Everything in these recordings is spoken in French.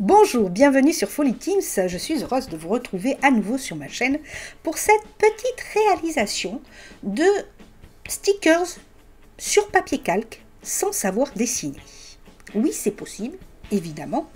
Bonjour, bienvenue sur Folly Teams, je suis heureuse de vous retrouver à nouveau sur ma chaîne pour cette petite réalisation de stickers sur papier calque sans savoir dessiner. Oui, c'est possible, évidemment,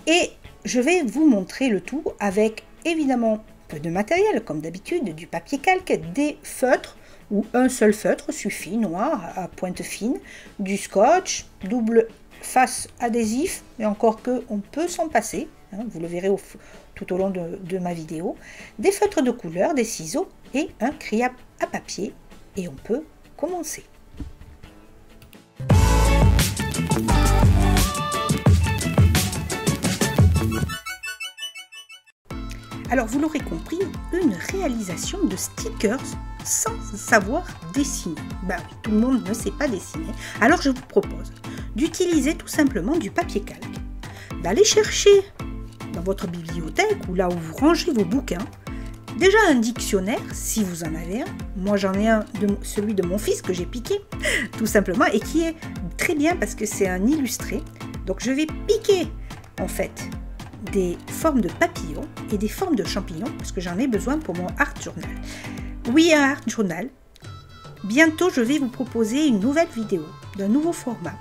et je vais vous montrer le tout avec évidemment peu de matériel comme d'habitude, du papier calque, des feutres, ou un seul feutre suffit, noir à pointe fine, du scotch, double face adhésif, mais encore que on peut s'en passer, hein, vous le verrez tout au long de ma vidéo, des feutres de couleur, des ciseaux et un crayon à papier, et on peut commencer. Alors vous l'aurez compris, une réalisation de stickers sans savoir dessiner. Ben oui, tout le monde ne sait pas dessiner. Alors je vous propose d'utiliser tout simplement du papier calque, d'aller chercher dans votre bibliothèque ou là où vous rangez vos bouquins, déjà un dictionnaire si vous en avez un. Moi j'en ai un, celui de mon fils que j'ai piqué tout simplement et qui est très bien parce que c'est un illustré. Donc je vais piquer en fait des formes de papillons et des formes de champignons parce que j'en ai besoin pour mon art journal. Oui, un art journal. Bientôt, je vais vous proposer une nouvelle vidéo d'un nouveau format.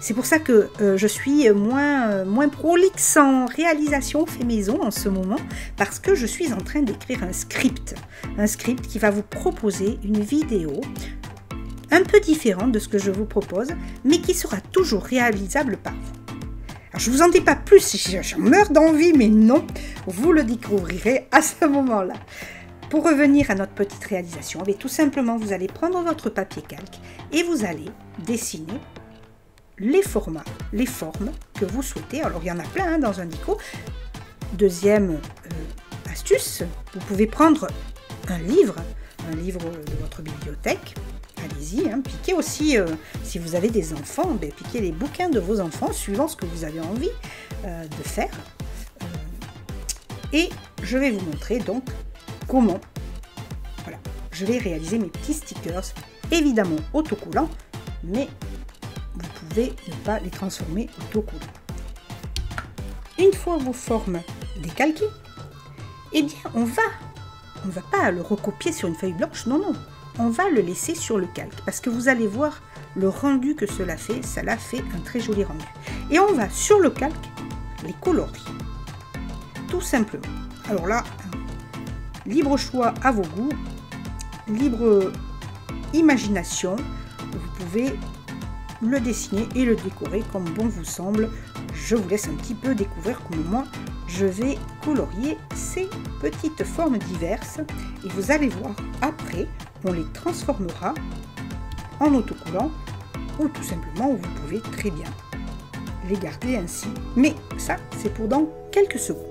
C'est pour ça que je suis moins prolixe en réalisation fait maison en ce moment parce que je suis en train d'écrire un script qui va vous proposer une vidéo un peu différente de ce que je vous propose, mais qui sera toujours réalisable par vous. Alors, je ne vous en dis pas plus, je meurs d'envie, mais non, vous le découvrirez à ce moment-là. Pour revenir à notre petite réalisation, tout simplement, vous allez prendre votre papier calque et vous allez dessiner les formats, les formes que vous souhaitez. Alors, il y en a plein dans un dico. Deuxième astuce, vous pouvez prendre un livre de votre bibliothèque. Allez-y, piquez aussi, si vous avez des enfants, piquez les bouquins de vos enfants, suivant ce que vous avez envie de faire. Et je vais vous montrer donc comment je vais réaliser mes petits stickers, évidemment autocollants, mais vous pouvez ne pas les transformer autocollants. Une fois vos formes décalquées, eh bien on va pas le recopier sur une feuille blanche, non, on va le laisser sur le calque, parce que vous allez voir le rendu que cela fait un très joli rendu. Et on va sur le calque les colorier, tout simplement. Alors là, libre choix à vos goûts, libre imagination, vous pouvez le dessiner et le décorer comme bon vous semble. Je vous laisse un petit peu découvrir comment moi je vais colorier ces petites formes diverses et vous allez voir après on les transformera en autocollants ou tout simplement vous pouvez très bien les garder ainsi, mais ça c'est pour dans quelques secondes.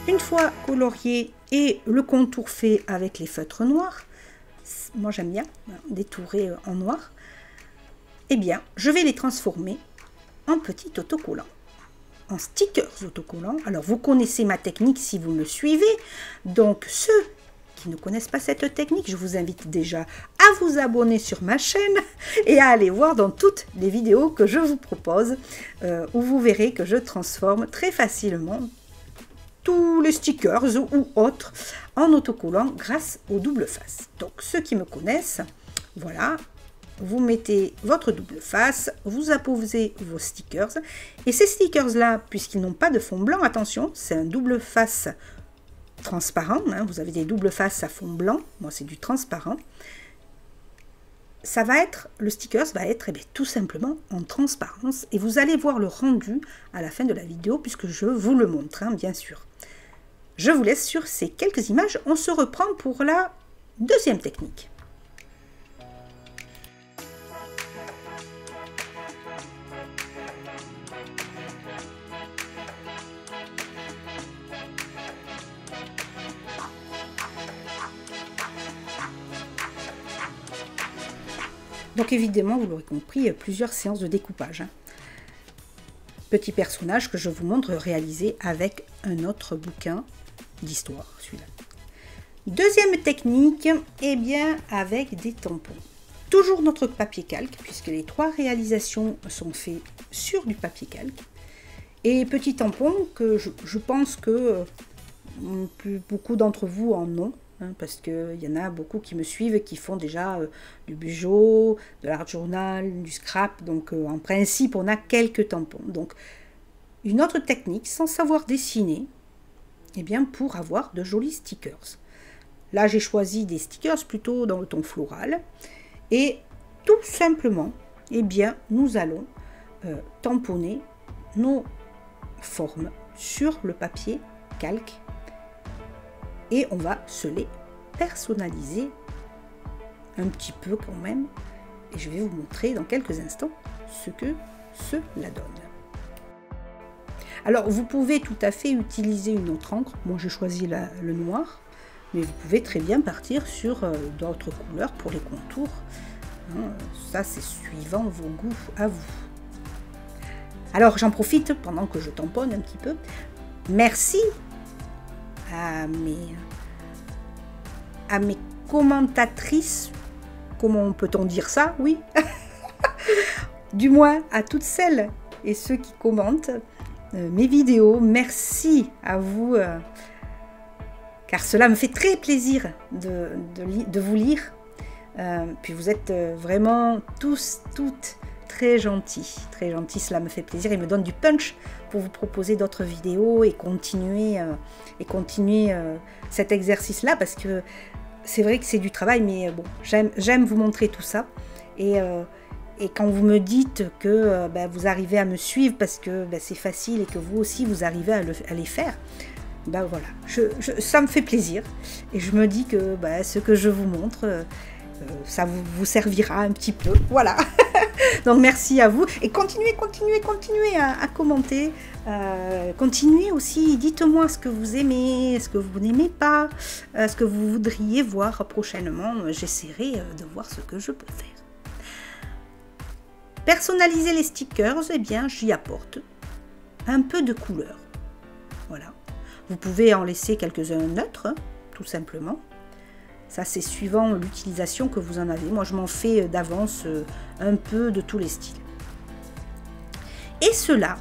Une fois colorié et le contour fait avec les feutres noirs, moi j'aime bien détourer en noir, eh bien je vais les transformer en petits autocollants, en stickers autocollants. Alors vous connaissez ma technique si vous me suivez, donc ceux qui ne connaissent pas cette technique, je vous invite déjà à vous abonner sur ma chaîne et à aller voir dans toutes les vidéos que je vous propose, où vous verrez que je transforme très facilement tous les stickers ou autres en autocollant grâce au double face. Donc ceux qui me connaissent, voilà, vous mettez votre double face, vous apposez vos stickers et ces stickers là, puisqu'ils n'ont pas de fond blanc, attention, c'est un double face transparent, vous avez des doubles faces à fond blanc, moi c'est du transparent. Ça va être, le sticker va être tout simplement en transparence et vous allez voir le rendu à la fin de la vidéo puisque je vous le montre, bien sûr. Je vous laisse sur ces quelques images, on se reprend pour la deuxième technique. Donc évidemment, vous l'aurez compris, plusieurs séances de découpage. Hein. Petit personnage que je vous montre réalisé avec un autre bouquin d'histoire, celui-là. Deuxième technique, eh bien avec des tampons. Toujours notre papier calque, puisque les 3 réalisations sont faites sur du papier calque. Et petit tampon que je pense que beaucoup d'entre vous en ont, hein, parce qu'il y en a beaucoup qui me suivent, qui font déjà du bujo, de l'art journal, du scrap. Donc en principe, on a quelques tampons. Donc une autre technique, sans savoir dessiner, eh bien pour avoir de jolis stickers. Là, j'ai choisi des stickers plutôt dans le ton floral. Et tout simplement, eh bien, nous allons tamponner nos formes sur le papier calque. Et on va se les personnaliser un petit peu quand même. Et je vais vous montrer dans quelques instants ce que cela donne. Alors, vous pouvez tout à fait utiliser une autre encre. Moi, j'ai choisi le noir. Mais vous pouvez très bien partir sur d'autres couleurs pour les contours. Ça, c'est suivant vos goûts à vous. Alors, j'en profite pendant que je tamponne un petit peu. Merci à mes commentatrices. Comment peut-on dire ça? Oui. Du moins, à toutes celles et ceux qui commentent mes vidéos. Merci à vous. Car cela me fait très plaisir de vous lire. Puis vous êtes vraiment tous, toutes très gentils. Très gentils, cela me fait plaisir et me donne du punch pour vous proposer d'autres vidéos et continuer cet exercice-là. Parce que c'est vrai que c'est du travail, mais bon, j'aime vous montrer tout ça. Et quand vous me dites que vous arrivez à me suivre parce que c'est facile et que vous aussi vous arrivez à les faire, ben voilà, ça me fait plaisir et je me dis que ce que je vous montre, ça vous servira un petit peu, voilà. Donc merci à vous et continuez à commenter, continuez aussi, dites-moi ce que vous aimez, ce que vous n'aimez pas, ce que vous voudriez voir prochainement, j'essaierai de voir ce que je peux faire. Personnaliser les stickers, eh bien j'y apporte un peu de couleur, voilà. Vous pouvez en laisser quelques-uns neutres, hein, tout simplement. Ça, c'est suivant l'utilisation que vous en avez. Moi, je m'en fais d'avance un peu de tous les styles. Et cela,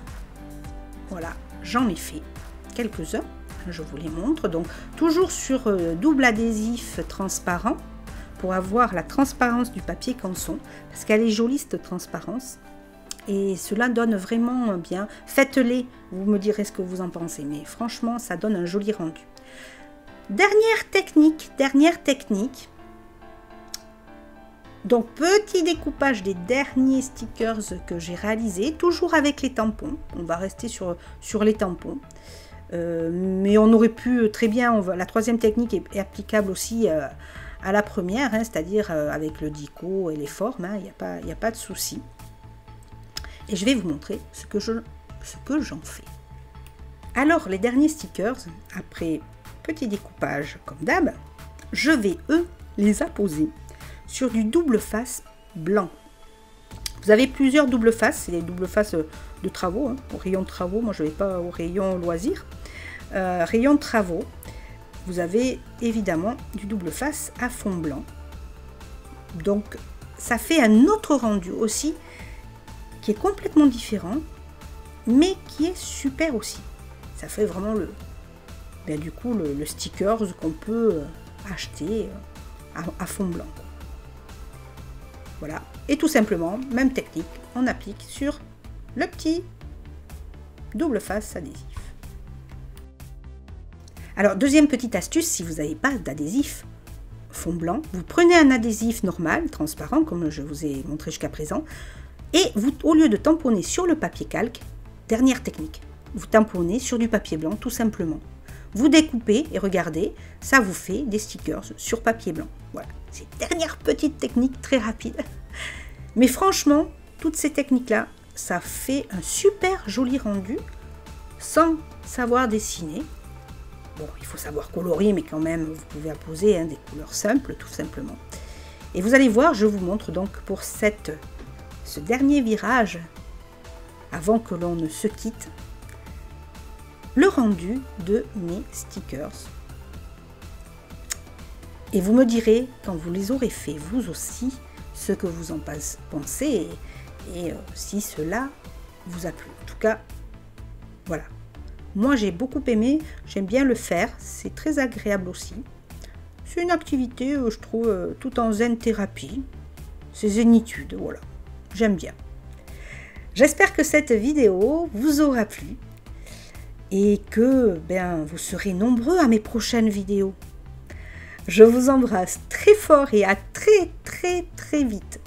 voilà, j'en ai fait quelques-uns. Je vous les montre. Donc, toujours sur double adhésif transparent pour avoir la transparence du papier canson. Parce qu'elle est jolie, cette transparence. Et cela donne vraiment bien. Faites-les, vous me direz ce que vous en pensez. Mais franchement, ça donne un joli rendu. Dernière technique. Donc, petit découpage des derniers stickers que j'ai réalisés. Toujours avec les tampons. On va rester sur les tampons. Mais on aurait pu très bien... la troisième technique est applicable aussi à la première. Hein, c'est-à-dire avec le dico et les formes. Il n'y a pas de souci. Et je vais vous montrer ce que j'en fais. Alors, les derniers stickers, après petit découpage comme d'hab, je vais, les apposer sur du double face blanc. Vous avez plusieurs double faces, c'est les double faces de travaux, hein, au rayon de travaux. Moi, je ne vais pas au rayon loisirs. Rayon de travaux, vous avez évidemment du double face à fond blanc. Donc, ça fait un autre rendu aussi, qui est complètement différent, mais qui est super aussi. Ça fait vraiment le sticker qu'on peut acheter à fond blanc. Voilà. Et tout simplement, même technique, on applique sur le petit double face adhésif. Alors, deuxième petite astuce, si vous n'avez pas d'adhésif fond blanc, vous prenez un adhésif normal, transparent, comme je vous ai montré jusqu'à présent, et vous, au lieu de tamponner sur le papier calque, dernière technique, vous tamponnez sur du papier blanc tout simplement. Vous découpez et regardez, ça vous fait des stickers sur papier blanc. Voilà, c'est une dernière petite technique très rapide. Mais franchement, toutes ces techniques-là, ça fait un super joli rendu sans savoir dessiner. Bon, il faut savoir colorier, mais quand même, vous pouvez apposer des couleurs simples, tout simplement. Et vous allez voir, je vous montre donc pour ce dernier virage, avant que l'on ne se quitte, le rendu de mes stickers. Et vous me direz, quand vous les aurez fait vous aussi, ce que vous en pensez et si cela vous a plu. En tout cas, voilà. Moi, j'ai beaucoup aimé, j'aime bien le faire, c'est très agréable aussi. C'est une activité, je trouve, tout en zen thérapie. C'est zénitude, voilà. J'aime bien. J'espère que cette vidéo vous aura plu et que vous serez nombreux à mes prochaines vidéos. Je vous embrasse très fort et à très vite